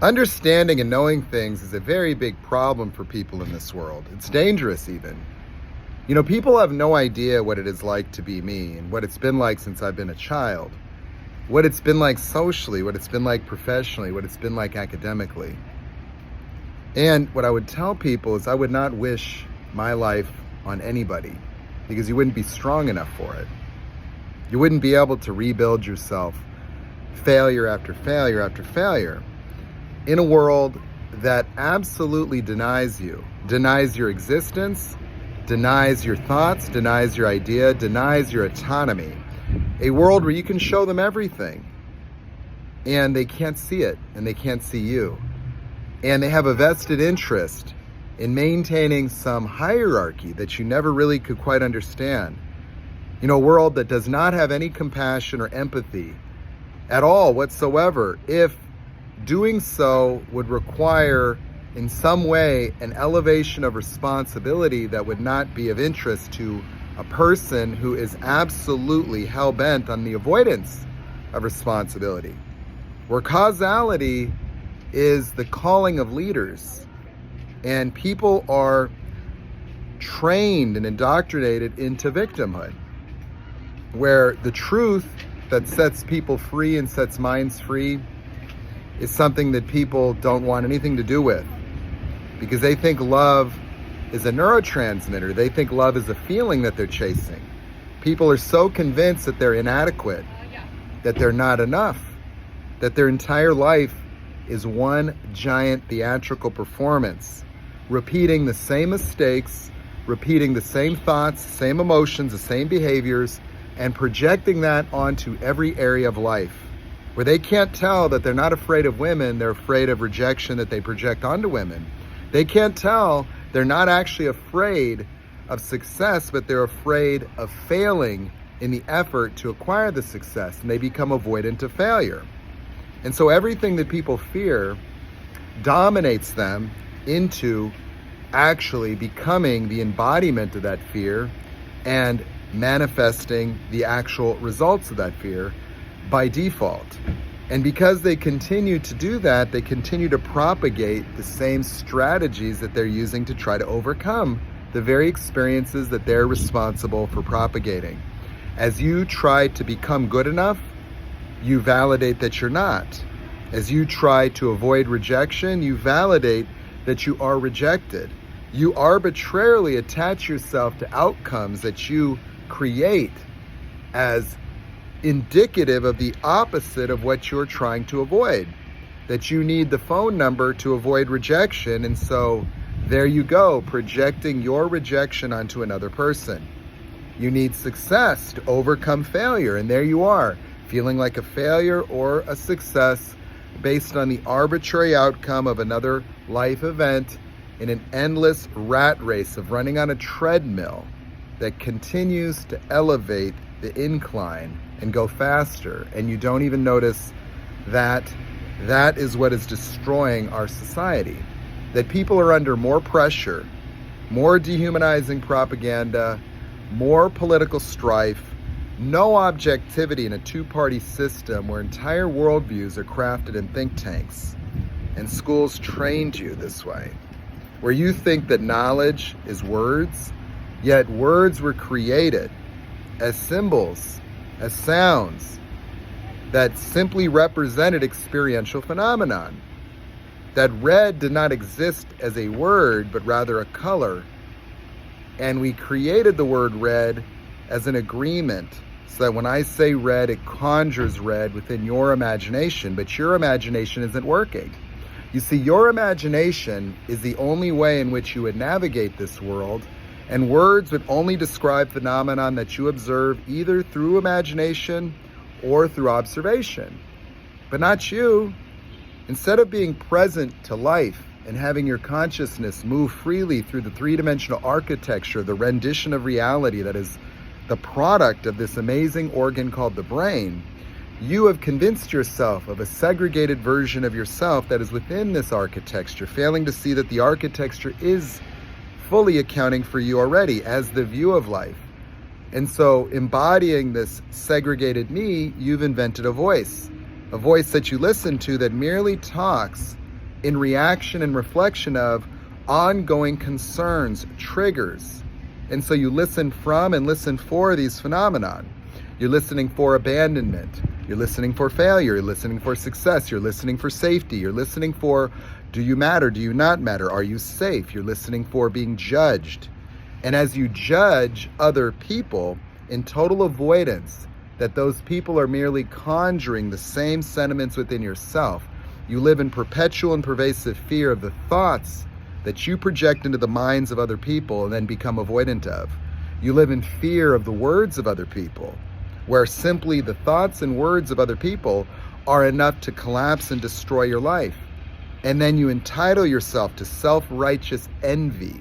Understanding and knowing things is a very big problem for people in this world. It's dangerous even. People have no idea what it is like to be me and what it's been like since I've been a child, what it's been like socially, what it's been like professionally, what it's been like academically. And what I would tell people is I would not wish my life on anybody because you wouldn't be strong enough for it. You wouldn't be able to rebuild yourself failure after failure after failure in a world that absolutely denies you, denies your existence, denies your thoughts, denies your idea, denies your autonomy. A world where you can show them everything and they can't see it and they can't see you. And they have a vested interest in maintaining some hierarchy that you never really could quite understand. A world that does not have any compassion or empathy at all whatsoever, if doing so would require in some way an elevation of responsibility that would not be of interest to a person who is absolutely hell-bent on the avoidance of responsibility, where causality is the calling of leaders and people are trained and indoctrinated into victimhood, where the truth that sets people free and sets minds free is something that people don't want anything to do with because they think love is a neurotransmitter. They think love is a feeling that they're chasing. People are so convinced that they're inadequate, that they're not enough, that their entire life is one giant theatrical performance, repeating the same mistakes, repeating the same thoughts, the same emotions, the same behaviors, and projecting that onto every area of life, where they can't tell that they're not afraid of women, they're afraid of rejection that they project onto women. They can't tell they're not actually afraid of success, but they're afraid of failing in the effort to acquire the success, and they become avoidant of failure. And so everything that people fear dominates them into actually becoming the embodiment of that fear and manifesting the actual results of that fear by default. And because they continue to do that, they continue to propagate the same strategies that they're using to try to overcome the very experiences that they're responsible for propagating. As you try to become good enough, you validate that you're not. As you try to avoid rejection, you validate that you are rejected. You arbitrarily attach yourself to outcomes that you create as indicative of the opposite of what you're trying to avoid. That you need the phone number to avoid rejection, and so there you go, projecting your rejection onto another person. You need success to overcome failure, and there you are, feeling like a failure or a success based on the arbitrary outcome of another life event in an endless rat race of running on a treadmill that continues to elevate the incline and go faster, and you don't even notice that that is what is destroying our society. That people are under more pressure, more dehumanizing propaganda, more political strife, no objectivity in a two-party system where entire worldviews are crafted in think tanks, and schools trained you this way, where you think that knowledge is words, yet words were created as symbols, as sounds that simply represented experiential phenomenon. That red did not exist as a word, but rather a color. And we created the word red as an agreement, so that when I say red, it conjures red within your imagination, but your imagination isn't working. You see, your imagination is the only way in which you would navigate this world, and words would only describe phenomenon that you observe either through imagination or through observation, but not you. Instead of being present to life and having your consciousness move freely through the three-dimensional architecture, the rendition of reality that is the product of this amazing organ called the brain, you have convinced yourself of a segregated version of yourself that is within this architecture, failing to see that the architecture is fully accounting for you already as the view of life. And so, embodying this segregated me, you've invented a voice that you listen to that merely talks in reaction and reflection of ongoing concerns, triggers. And so you listen from and listen for these phenomenon. You're listening for abandonment. You're listening for failure. You're listening for success. You're listening for safety. You're listening for, do you matter? Do you not matter? Are you safe? You're listening for being judged. And as you judge other people in total avoidance that those people are merely conjuring the same sentiments within yourself, you live in perpetual and pervasive fear of the thoughts that you project into the minds of other people and then become avoidant of. You live in fear of the words of other people, where simply the thoughts and words of other people are enough to collapse and destroy your life. And then you entitle yourself to self-righteous envy,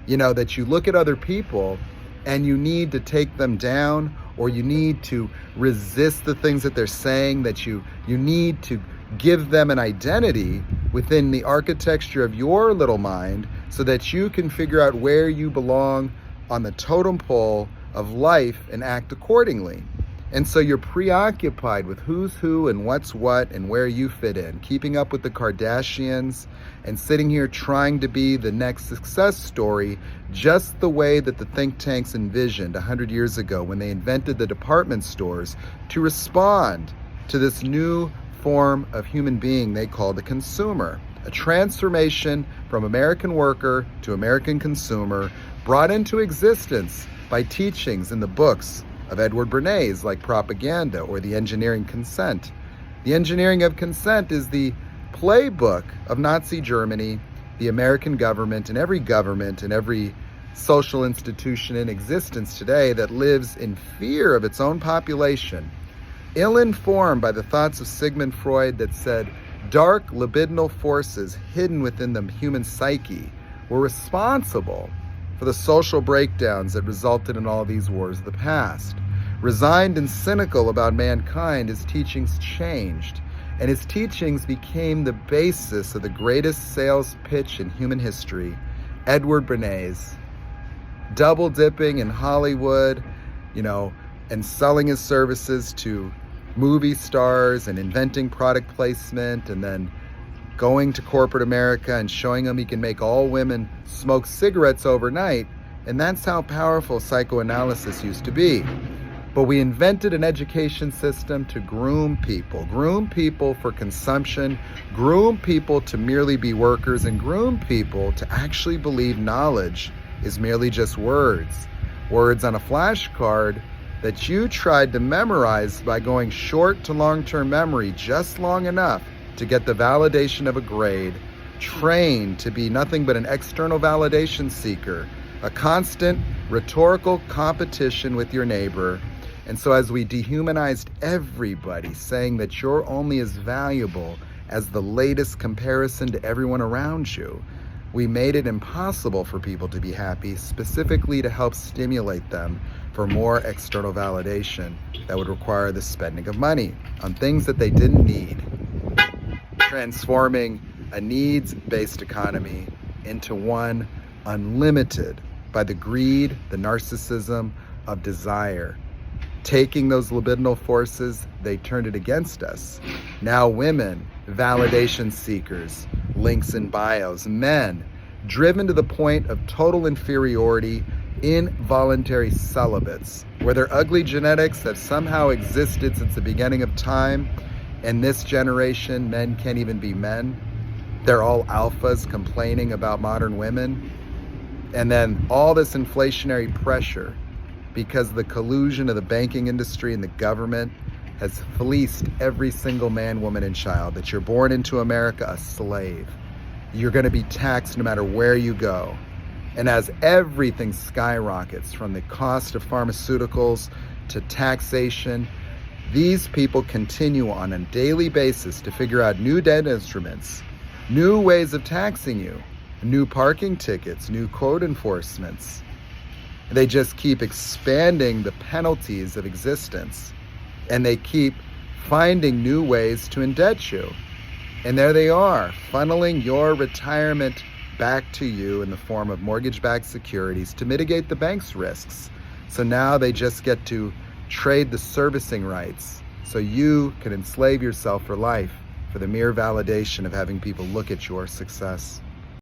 that you look at other people and you need to take them down, or you need to resist the things that they're saying, that you need to give them an identity within the architecture of your little mind so that you can figure out where you belong on the totem pole of life and act accordingly. And so you're preoccupied with who's who and what's what and where you fit in, keeping up with the Kardashians and sitting here trying to be the next success story, just the way that the think tanks envisioned 100 years ago when they invented the department stores to respond to this new form of human being they call the consumer. A transformation from American worker to American consumer brought into existence by teachings in the books of Edward Bernays like Propaganda or The Engineering Consent. The Engineering of Consent is the playbook of Nazi Germany, the American government, and every social institution in existence today that lives in fear of its own population, ill-informed by the thoughts of Sigmund Freud that said dark libidinal forces hidden within the human psyche were responsible for the social breakdowns that resulted in all these wars of the past. Resigned and cynical about mankind, his teachings changed, and his teachings became the basis of the greatest sales pitch in human history, Edward Bernays. Double dipping in Hollywood, and selling his services to movie stars and inventing product placement and then going to corporate America and showing them he can make all women smoke cigarettes overnight. And that's how powerful psychoanalysis used to be. But we invented an education system to groom people for consumption, groom people to merely be workers, and groom people to actually believe knowledge is merely just words on a flashcard that you tried to memorize by going short to long-term memory just long enough to get the validation of a grade, trained to be nothing but an external validation seeker, a constant rhetorical competition with your neighbor. And so as we dehumanized everybody, saying that you're only as valuable as the latest comparison to everyone around you, we made it impossible for people to be happy, specifically to help stimulate them for more external validation that would require the spending of money on things that they didn't need, transforming a needs-based economy into one unlimited by the greed, the narcissism of desire. Taking those libidinal forces, they turned it against us. Now women, validation seekers, links in bios, men, driven to the point of total inferiority, involuntary celibates, where their ugly genetics have somehow existed since the beginning of time, and this generation, men can't even be men. They're all alphas complaining about modern women. And then all this inflationary pressure, because the collusion of the banking industry and the government has fleeced every single man, woman, and child, that you're born into America a slave. You're going to be taxed no matter where you go. And as everything skyrockets, from the cost of pharmaceuticals to taxation, these people continue on a daily basis to figure out new debt instruments, new ways of taxing you, new parking tickets, new code enforcements. They just keep expanding the penalties of existence, and they keep finding new ways to indebt you. And there they are, funneling your retirement back to you in the form of mortgage-backed securities to mitigate the bank's risks. So now they just get to trade the servicing rights so you can enslave yourself for life for the mere validation of having people look at your success.